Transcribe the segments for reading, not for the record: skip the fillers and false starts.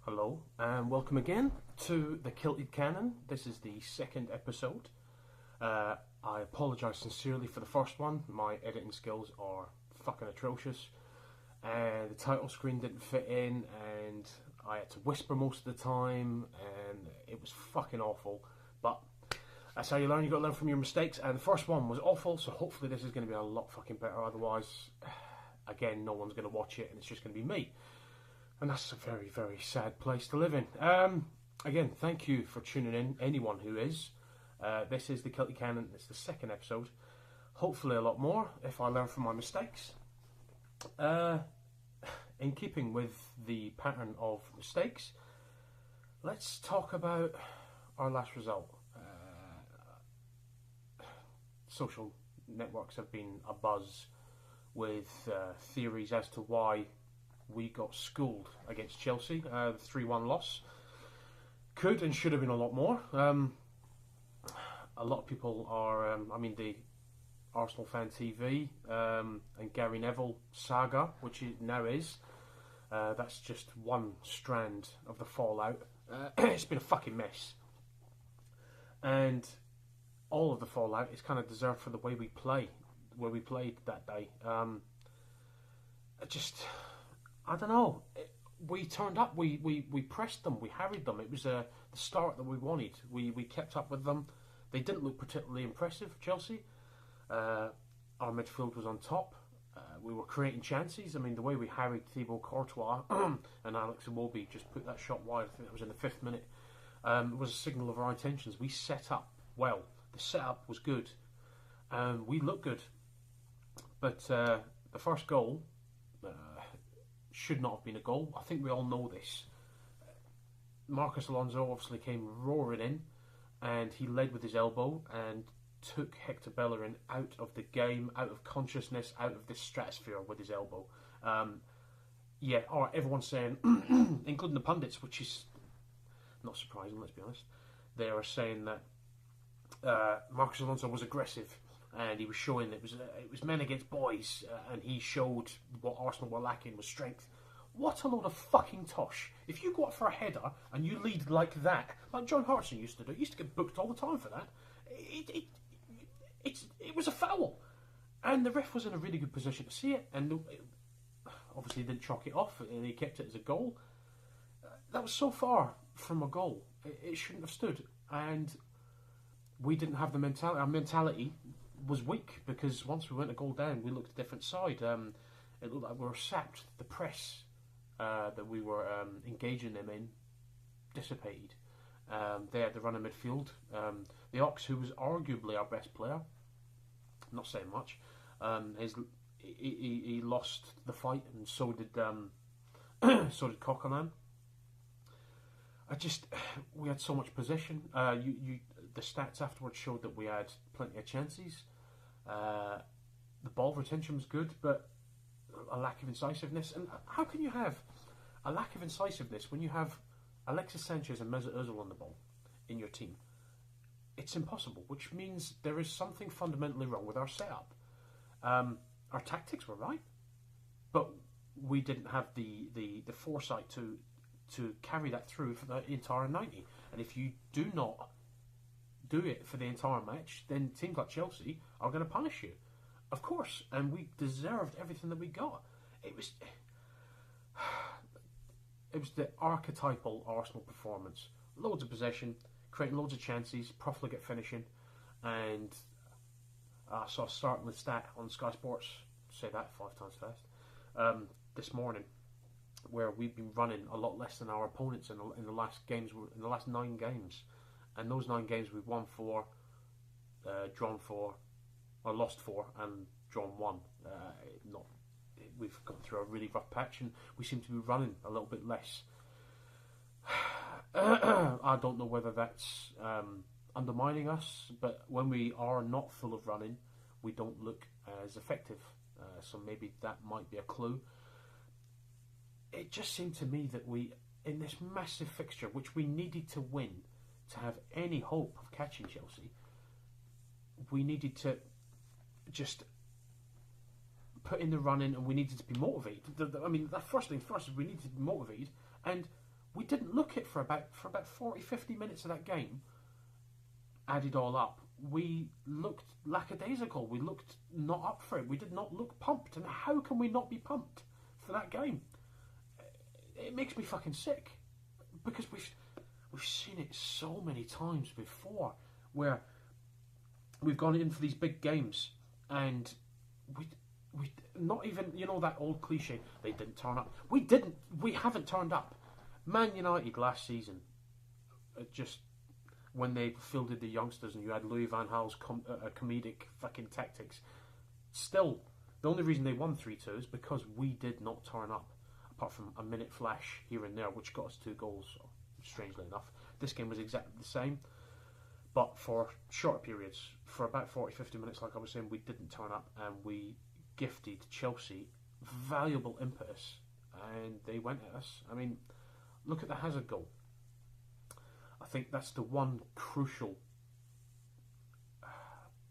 Hello, and welcome again to the Kilted Cannon. This is the second episode. I apologise sincerely for the first one. My editing skills are fucking atrocious. And the title screen didn't fit in, and I had to whisper most of the time, and it was fucking awful. But that's how you learn. You got to learn from your mistakes. And the first one was awful, so hopefully this is going to be a lot fucking better. Otherwise, again, no one's going to watch it, and it's just going to be me. And that's a very, very sad place to live in. Again, thank you for tuning in, anyone who is. This is the Kilted Cannon. It's the second episode. Hopefully a lot more if I learn from my mistakes. In keeping with the pattern of mistakes, let's talk about our last result. Social networks have been abuzz with theories as to why we got schooled against Chelsea. The 3-1 loss could and should have been a lot more. A lot of people are, the Arsenal Fan TV and Gary Neville saga, which it now is, that's just one strand of the fallout. It's been a fucking mess. And all of the fallout is kind of deserved for the way we played that day. I don't know. We turned up. We pressed them. We harried them. It was the start that we wanted. We kept up with them. They didn't look particularly impressive, Chelsea. Our midfield was on top. We were creating chances. I mean, the way we harried Thibaut Courtois and Alex Iwobi just put that shot wide. I think that was in the 5th minute. It was a signal of our intentions. We set up well. The setup was good. We looked good. But the first goal should not have been a goal. I think we all know this. Marcus Alonso obviously came roaring in, and he led with his elbow and took Hector Bellerin out of the game, out of consciousness, out of this stratosphere with his elbow. Everyone's saying, including the pundits, which is not surprising, let's be honest, they are saying that Marcus Alonso was aggressive, and he was showing that it was men against boys, and he showed what Arsenal were lacking was strength. What a load of fucking tosh. If you go up for a header and you lead like that, like John Hartson used to do, he used to get booked all the time for that, it was a foul. And the ref was in a really good position to see it, and obviously didn't chalk it off, and he kept it as a goal. That was so far from a goal. It shouldn't have stood, and we didn't have the mentality. Our mentality was weak, because once we went a goal down, we looked a different side. It looked like we were sapped. The press that we were engaging them in dissipated. They had the run of midfield. The Ox, who was arguably our best player, not saying much, he lost the fight, and so did Coquelin. We had so much possession. The stats afterwards showed that we had plenty of chances. The ball retention was good, but a lack of incisiveness. And how can you have a lack of incisiveness when you have Alexis Sanchez and Mesut Ozil on the ball in your team? It's impossible, which means there is something fundamentally wrong with our setup. Our tactics were right, but we didn't have the foresight to carry that through for the entire 90. And if you do not do it for the entire match, then teams like Chelsea are going to punish you, of course. And we deserved everything that we got. It was the archetypal Arsenal performance. Loads of possession, creating loads of chances, profligate finishing, and I saw a startling stat on Sky Sports, say that 5 times fast, this morning, where we've been running a lot less than our opponents in the last 9 games. And those 9 games we've won 4, drawn 4, or lost 4, and drawn 1. We've gone through a really rough patch, and we seem to be running a little bit less. I don't know whether that's undermining us, but when we are not full of running, we don't look as effective. So maybe that might be a clue. It just seemed to me that we, in this massive fixture, which we needed to win to have any hope of catching Chelsea, we needed to just put in the running, and we needed to be motivated. That first thing first is we needed to be motivated, and We didn't look it for about 40, 50 minutes of that game. Added all up, we looked lackadaisical. We looked not up for it. We did not look pumped. And how can we not be pumped for that game? It makes me fucking sick, because we've seen it so many times before, where we've gone in for these big games and we not even, that old cliche, they didn't turn up. We haven't turned up. Man United last season, just when they fielded the youngsters and you had Louis van Gaal's comedic fucking tactics, still, the only reason they won 3-2 is because we did not turn up, apart from a minute flash here and there, which got us 2 goals, so, strangely enough. This game was exactly the same, but for short periods, for about 40, 50 minutes, like I was saying, we didn't turn up, and we gifted Chelsea valuable impetus, and they went at us. I mean, look at the Hazard goal. I think that's the one crucial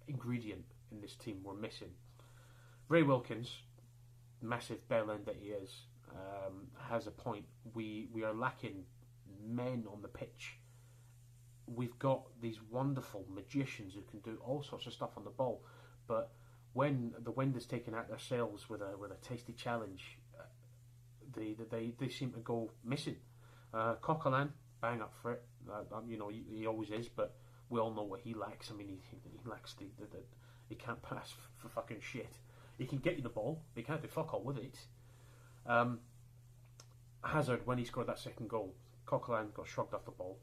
ingredient in this team we're missing. Ray Wilkins, massive bellend that he is, has a point. We are lacking men on the pitch. We've got these wonderful magicians who can do all sorts of stuff on the ball, but when the wind is taken out their sails with a tasty challenge, they seem to go missing. Coquelin, bang up for it. He always is, but we all know what he lacks. I mean, he lacks he can't pass for fucking shit. He can get you the ball, but he can't do fuck all with it. Hazard, when he scored that second goal, Coquelin got shrugged off the ball,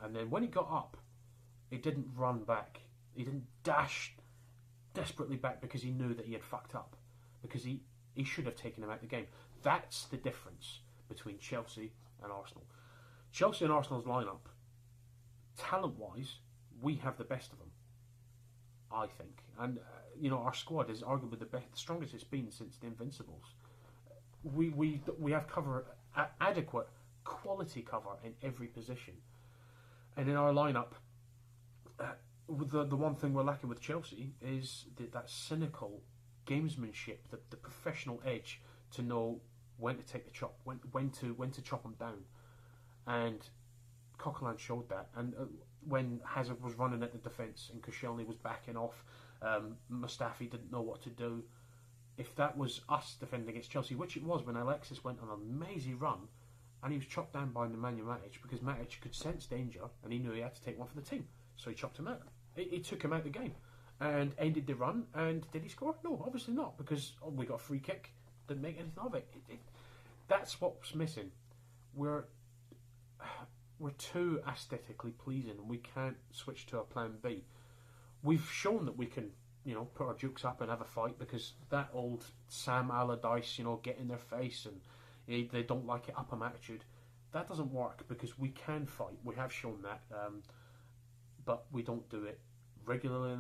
and then when he got up, he didn't run back. He didn't dash desperately back because he knew that he had fucked up, because he should have taken him out of the game. That's the difference between Chelsea and Arsenal. Chelsea and Arsenal's lineup, talent-wise, we have the best of them, I think. And our squad is arguably the strongest it's been since the Invincibles. We have adequate quality cover in every position, and in our lineup, the one thing we're lacking with Chelsea is that cynical gamesmanship, the professional edge to know when to take the chop, when to chop them down. And Coquelin showed that. And when Hazard was running at the defence and Koscielny was backing off, Mustafi didn't know what to do. If that was us defending against Chelsea, which it was when Alexis went on an amazing run, and he was chopped down by Nemanja Matic, because Matic could sense danger and he knew he had to take one for the team, so he chopped him out. He took him out of the game and ended the run. And did he score? No, obviously not, because we got a free kick, didn't make anything of it. That's what's missing. We're too aesthetically pleasing, and we can't switch to a plan B. We've shown that we can, put our jukes up and have a fight, because that old Sam Allardyce, get in their face and they don't like it up 'em attitude, that doesn't work, because we can fight. We have shown that, but we don't do it regularly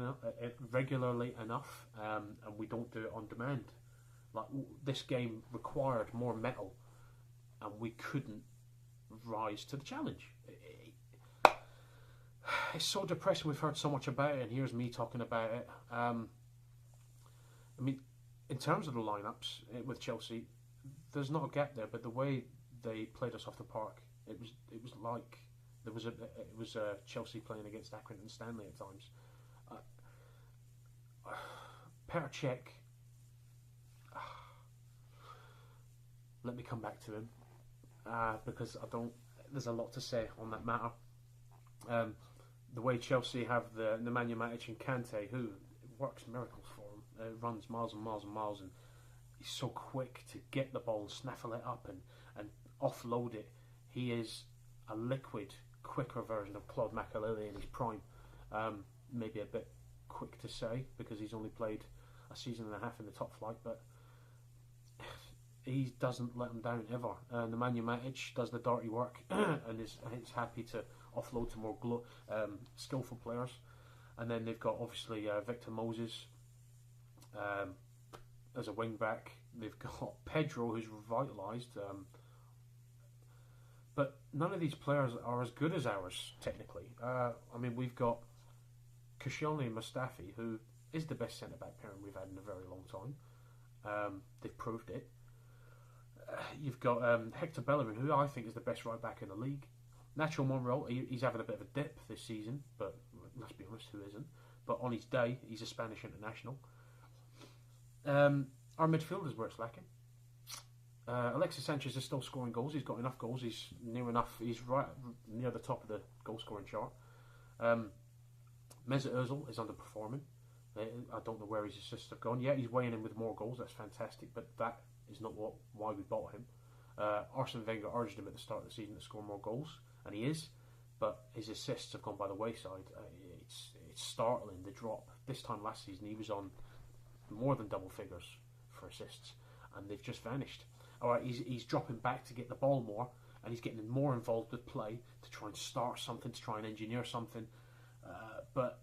enough, and we don't do it on demand. Like, this game required more metal, and we couldn't rise to the challenge. It's so depressing. We've heard so much about it, and here's me talking about it. I mean, in terms of the lineups with Chelsea, there's not a gap there, but the way they played us off the park, it was like it was Chelsea playing against Accrington Stanley at times. Cech, let me come back to him, because there's a lot to say on that matter. The way Chelsea have the Nemanja Matic and Kante, who works miracles for him, runs miles and miles and miles, and he's so quick to get the ball and snaffle it up and offload it. He is a liquid, quicker version of Claude Makélélé in his prime. Maybe a bit quick to say, because he's only played a season and a half in the top flight, but he doesn't let them down ever. Nemanja Matic does the dirty work and is happy to offload to more skillful players. And then they've got, obviously, Victor Moses as a wing back. They've got Pedro, who's revitalised, but none of these players are as good as ours, technically. I mean, we've got Koscielny and Mustafi, who is the best centre-back pairing we've had in a very long time. They've proved it. You've got Hector Bellerin, who I think is the best right back in the league. Nacho Monreal, he's having a bit of a dip this season, but let's be honest, who isn't? But on his day, he's a Spanish international. Our midfield is where it's lacking. Alexis Sanchez is still scoring goals. He's got enough goals. He's near enough. He's right near the top of the goal scoring chart. Mesut Ozil is underperforming. I don't know where his assists have gone. Yeah, he's weighing in with more goals. That's fantastic, but that is not why we bought him. Arsene Wenger urged him at the start of the season to score more goals, and he is. But his assists have gone by the wayside. It's startling, the drop. This time last season, he was on more than double figures for assists, and they've just vanished. All right, he's dropping back to get the ball more, and he's getting more involved with play to try and start something, to try and engineer something. But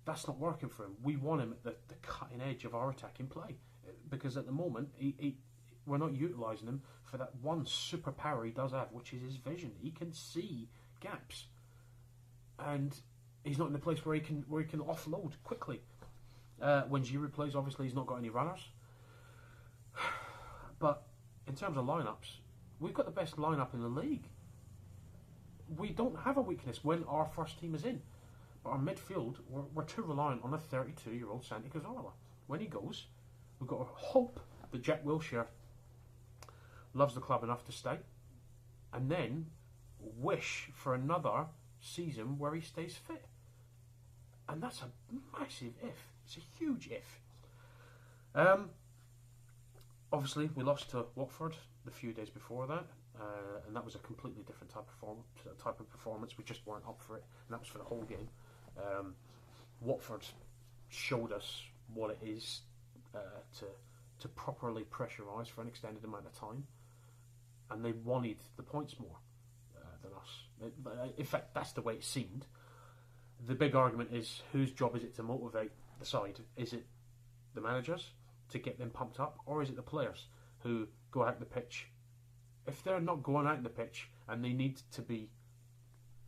that's not working for him. We want him at the cutting edge of our attacking play, because at the moment we're not utilising him for that one superpower he does have, which is his vision. He can see gaps, and he's not in a place where he can offload quickly. When Giroud plays, obviously he's not got any runners. But in terms of lineups, we've got the best lineup in the league. We don't have a weakness when our first team is in. But our midfield, we're too reliant on a 32-year-old Santi Cazorla. When he goes, we've got to hope that Jack Wilshere loves the club enough to stay, and then wish for another season where he stays fit. And that's a massive if. It's a huge if. Obviously, we lost to Watford the few days before that, and that was a completely different type of performance. We just weren't up for it, and that was for the whole game. Watford showed us what it is to properly pressurise for an extended amount of time, and they wanted the points more than us. In fact, that's the way it seemed. The big argument is, whose job is it to motivate the side? Is it the managers to get them pumped up, or is it the players who go out the pitch? If they're not going out in the pitch and they need to be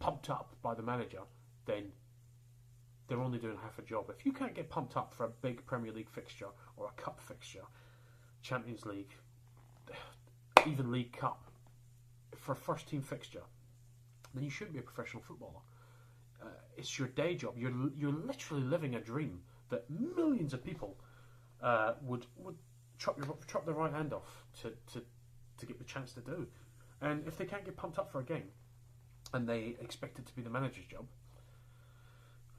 pumped up by the manager, then they're only doing half a job. If you can't get pumped up for a big Premier League fixture or a cup fixture, Champions League, even League Cup, for a first team fixture, then you shouldn't be a professional footballer. It's your day job. You're literally living a dream that millions of people would chop their right hand off to get the chance to do. And if they can't get pumped up for a game, and they expect it to be the manager's job,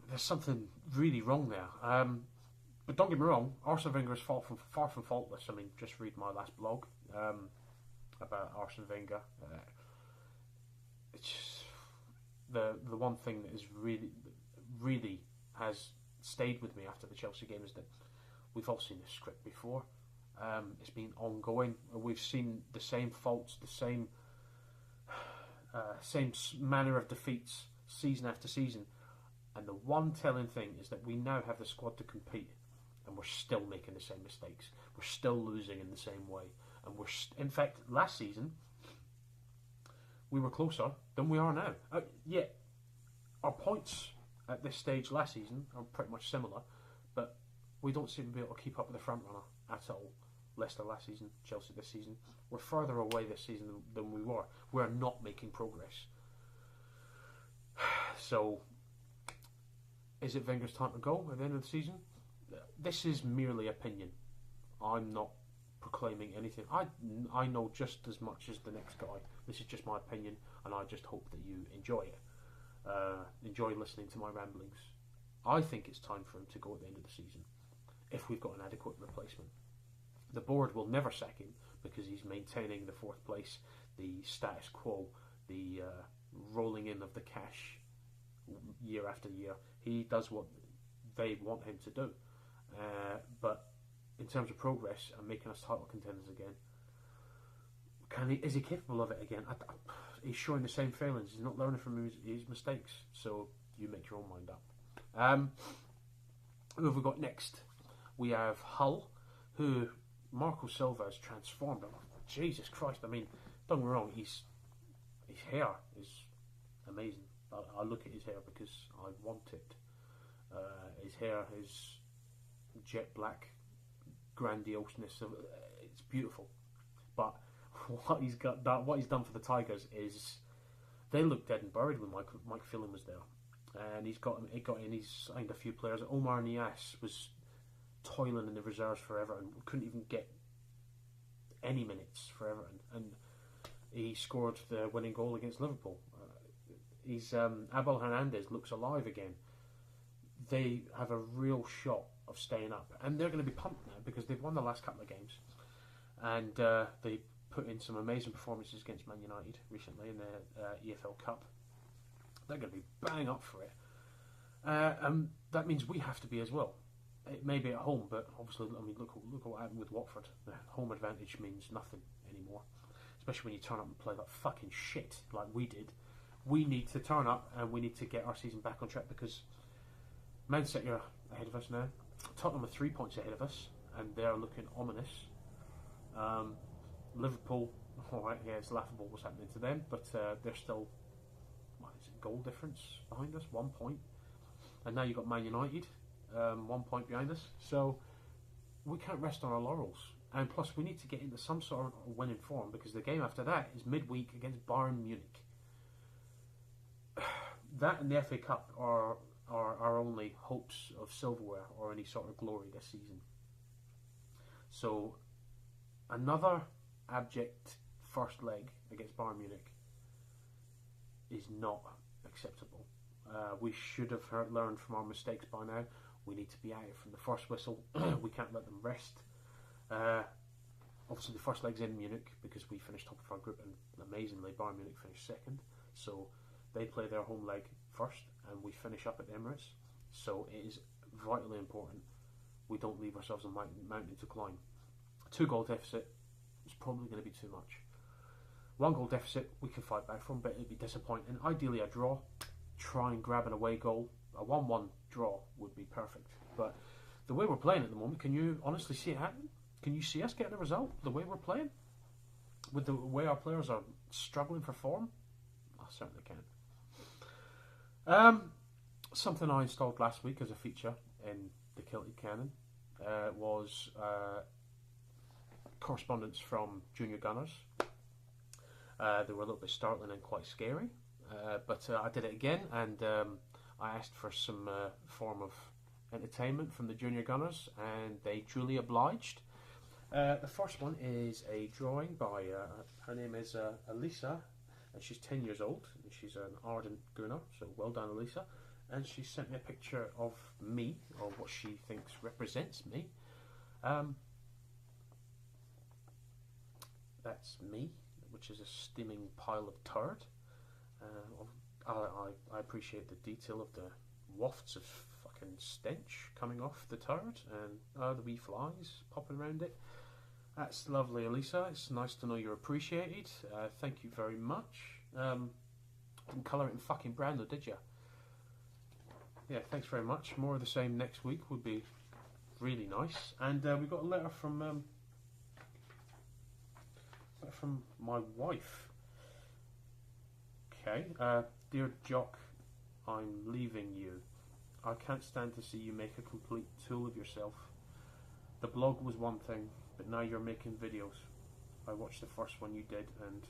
there's something really wrong there. But don't get me wrong, Arsene Wenger is far from faultless. I mean, just read my last blog about Arsene Wenger. It's just the one thing that is really has stayed with me after the Chelsea game is that we've all seen this script before. It's been ongoing. We've seen the same faults, the same manner of defeats season after season. And the one telling thing is that we now have the squad to compete, and we're still making the same mistakes. We're still losing in the same way. And in fact, last season, we were closer than we are now. Yet, our points at this stage last season are pretty much similar, but we don't seem to be able to keep up with the front runner at all. Leicester last season, Chelsea this season. We're further away this season than we were. We're not making progress. So, is it Wenger's time to go at the end of the season? This is merely opinion. I'm not proclaiming anything. I know just as much as the next guy. This is just my opinion, and I just hope that you enjoy it. Enjoy listening to my ramblings. I think it's time for him to go at the end of the season, if we've got an adequate replacement. The board will never sack him because he's maintaining the fourth place, the status quo, the rolling in of the cash year after year. He does what they want him to do. But in terms of progress and making us title contenders again, is he capable of it again? He's showing the same failings. He's not learning from his mistakes. So you make your own mind up. Who have we got next? We have Hull, who Marco Silva has transformed. Jesus Christ! I mean, don't get me wrong. His hair is amazing. I look at his hair because I want it. His hair is jet black, grandioseness. It's beautiful. But what he's done for the Tigers is they looked dead and buried when Mike Phelan was there, and he's signed a few players. Omar Nias was toiling in the reserves for Everton, couldn't even get any minutes for Everton, and he scored the winning goal against Liverpool. Abel Hernandez looks alive again. They have a real shot of staying up, and they're going to be pumped now because they've won the last couple of games, and they put in some amazing performances against Man United recently in the EFL Cup. They're going to be bang up for it, and that means we have to be as well. It may be at home, but obviously, I mean, look what happened with Watford. The home advantage means nothing anymore, especially when you turn up and play like fucking shit like we did. We need to turn up and we need to get our season back on track because Man City are ahead of us now. Tottenham are 3 points ahead of us, and they're looking ominous. Liverpool, alright, yeah, it's laughable what's happening to them, but they're still, what is it, goal difference behind us, 1 point. And now you've got Man United, 1 point behind us. So we can't rest on our laurels. And plus, we need to get into some sort of winning form because the game after that is midweek against Bayern Munich. That and the FA Cup are our only hopes of silverware or any sort of glory this season. So another abject first leg against Bayern Munich is not acceptable. We should have learned from our mistakes by now. We need to be at it from the first whistle. We can't let them rest. Obviously the first leg's in Munich because we finished top of our group, and amazingly Bayern Munich finished second. So they play their home leg first and we finish up at the Emirates. So it is vitally important we don't leave ourselves a mountain to climb. 2 goal deficit is probably going to be too much. 1 goal deficit we can fight back from, but it'd be disappointing. Ideally a draw, try and grab an away goal. A 1-1 draw would be perfect, but the way we're playing at the moment, can you honestly see it happen? Can you see us getting a result the way we're playing? With the way our players are struggling for form? I certainly can. Something I installed last week as a feature in the Kilted Canon was correspondence from junior gunners. They were a little bit startling and quite scary, but I did it again, and I asked for some form of entertainment from the junior gunners, and they truly obliged. The first one is a drawing by, her name is Elisa, and she's 10 years old, and she's an ardent gunner, so well done, Elisa. And she sent me a picture of me, or what she thinks represents me. That's me, which is a steaming pile of turd. I appreciate the detail of the wafts of fucking stench coming off the turd, and the wee flies popping around it. That's lovely, Elisa. It's nice to know you're appreciated. Thank you very much. Didn't colour it in fucking brown though, did you? Yeah, thanks very much. More of the same next week would be really nice. And we got a letter from my wife. Okay, dear Jock, I'm leaving you. I can't stand to see you make a complete tool of yourself. The blog was one thing, but now you're making videos. I watched the first one you did and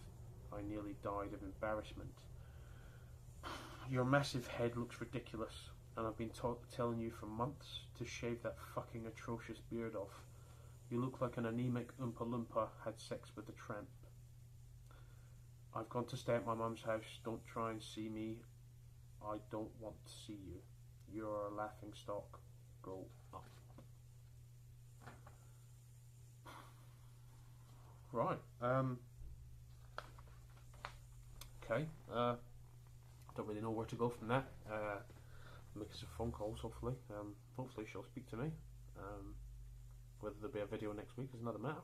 I nearly died of embarrassment. Your massive head looks ridiculous, and I've been telling you for months to shave that fucking atrocious beard off. You look like an anemic Oompa Loompa had sex with a tramp. I've gone to stay at my mum's house. Don't try and see me. I don't want to see you. You're a laughing stock. Go up. Right. Okay. Don't really know where to go from that. Make some phone calls, hopefully. Hopefully she'll speak to me. Whether there'll be a video next week is another matter.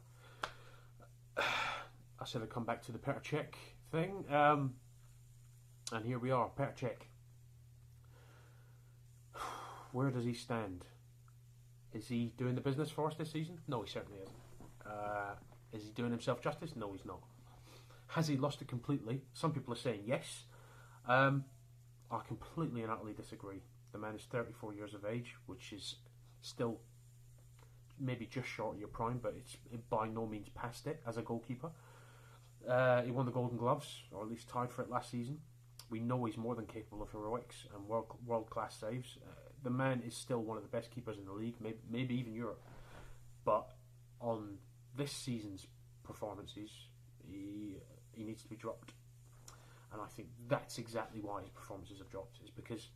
I said I'd come back to the Petr Cech thing. And here we are, Petr Cech. Where does he stand? Is he doing the business for us this season? No, he certainly isn't. Is he doing himself justice? No, he's not. Has he lost it completely? Some people are saying yes. I completely and utterly disagree. The man is 34 years of age, which is still maybe just short of your prime, but it's by no means past it as a goalkeeper. He won the Golden Gloves, or at least tied for it last season. We know he's more than capable of heroics and world-class saves. The man is still one of the best keepers in the league, maybe even Europe. But on this season's performances, he needs to be dropped. And I think that's exactly why his performances have dropped, is because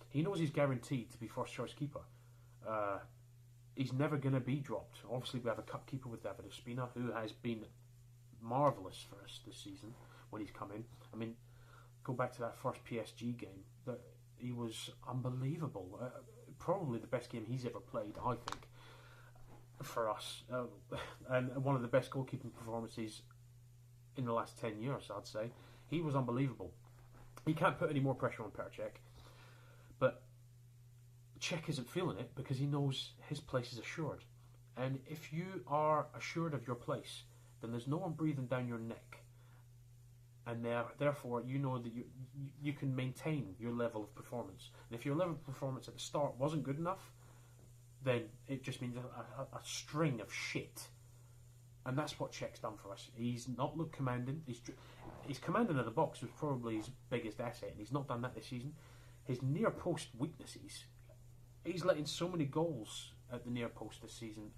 he knows he's guaranteed to be first choice keeper. He's never going to be dropped. Obviously, we have a cup keeper with David Ospina, who has been marvellous for us this season when he's come in. I mean, go back to that first PSG game. He was unbelievable. Probably the best game he's ever played, I think, for us. And one of the best goalkeeping performances in the last 10 years, I'd say. He was unbelievable. He can't put any more pressure on Petr Cech. But Cech isn't feeling it because he knows his place is assured. And if you are assured of your place, then there's no one breathing down your neck. And therefore, you know that you can maintain your level of performance. And if your level of performance at the start wasn't good enough, then it just means a string of shit. And that's what Cech's done for us. He's not looked commanding. His commanding of the box was probably his biggest asset, and he's not done that this season. His near post weaknesses. He's letting so many goals at the near post this season.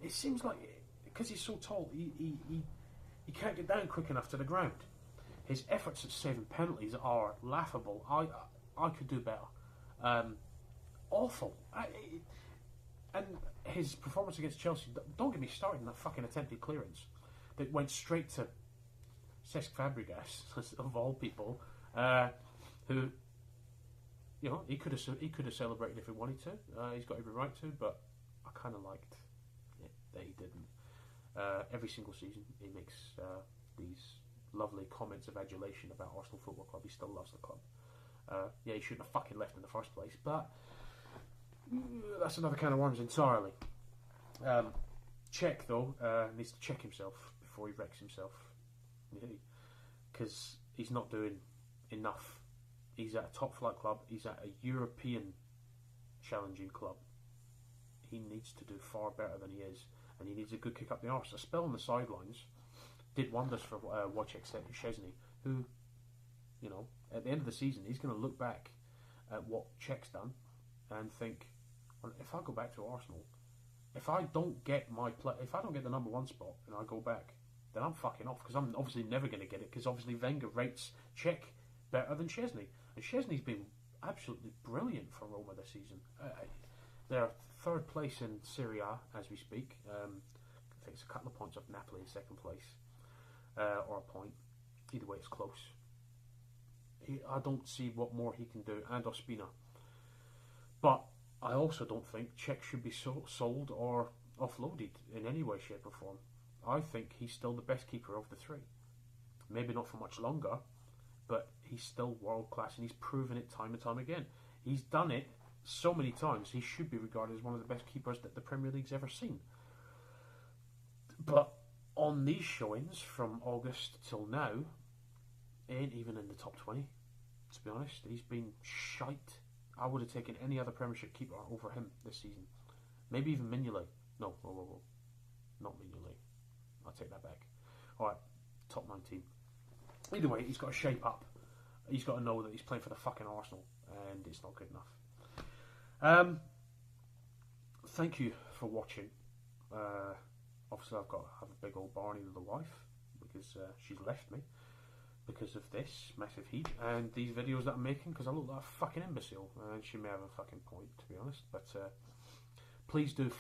It seems like, because he's so tall, he can't get down quick enough to the ground. His efforts at saving penalties are laughable. I could do better. Awful. And his performance against Chelsea, don't get me started on that fucking attempted clearance that went straight to Cesc Fabregas, of all people, who, you know, he could have celebrated if he wanted to. He's got every right to, but I kind of liked it that he didn't. Every single season, he makes these lovely comments of adulation about Arsenal Football Club. He still loves the club. Yeah, he shouldn't have fucking left in the first place, but that's another can of worms entirely. Cech, though, needs to check himself before he wrecks himself. Because he's not doing enough. He's at a top flight club. He's at a European challenging club. He needs to do far better than he is. And he needs a good kick up the arse. A spell on the sidelines did wonders for Wojciech Szczesny, who, you know, at the end of the season, he's going to look back at what Cech's done and think, well, if I go back to Arsenal, if I don't get if I don't get the number one spot and I go back, then I'm fucking off, because I'm obviously never going to get it, because obviously Wenger rates Cech better than Szczesny, and Szczesny's been absolutely brilliant for Roma this season. They're third place in Serie A as we speak. I think it's a couple of points off Napoli in second place, or a point. Either way, it's close. I don't see what more he can do, and Ospina. But I also don't think Cech should be sold or offloaded in any way, shape or form. I think he's still the best keeper of the three. Maybe not for much longer, but he's still world class, and he's proven it time and time again. He's done it so many times, he should be regarded as one of the best keepers that the Premier League's ever seen. But on these showings from August till now, ain't even in the top 20, to be honest. He's been shite. I would have taken any other Premiership keeper over him this season. Maybe even Mignolet. No, whoa. Not Mignolet. I'll take that back. Alright, top 19. Either way, he's got to shape up. He's got to know that he's playing for the fucking Arsenal, and it's not good enough. Thank you for watching. Obviously, I've got to have a big old Barney with the wife, because she's left me because of this massive heat and these videos that I'm making, because I look like a fucking imbecile, and she may have a fucking point, to be honest. But please do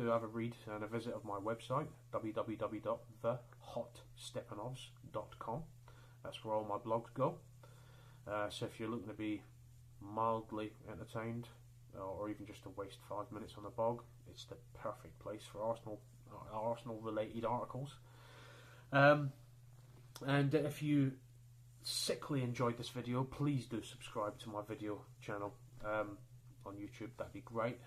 have a read and a visit of my website, www.thehotstepanovs.com. That's where all my blogs go. So if you're looking to be mildly entertained, or even just to waste 5 minutes on the bog, it's the perfect place for Arsenal related articles. And if you sickly enjoyed this video, please do subscribe to my video channel on YouTube. That'd be great.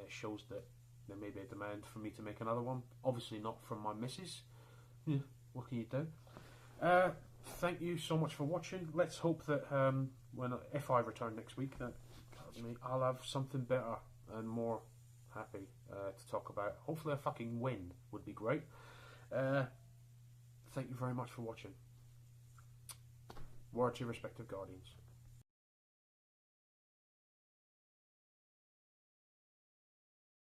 It shows that there may be a demand for me to make another one. Obviously not from my missus. What can you do? Thank you so much for watching. Let's hope that if I return next week, that I'll have something better and more happy to talk about. Hopefully a fucking win would be great. Thank you very much for watching. Word to your respective guardians.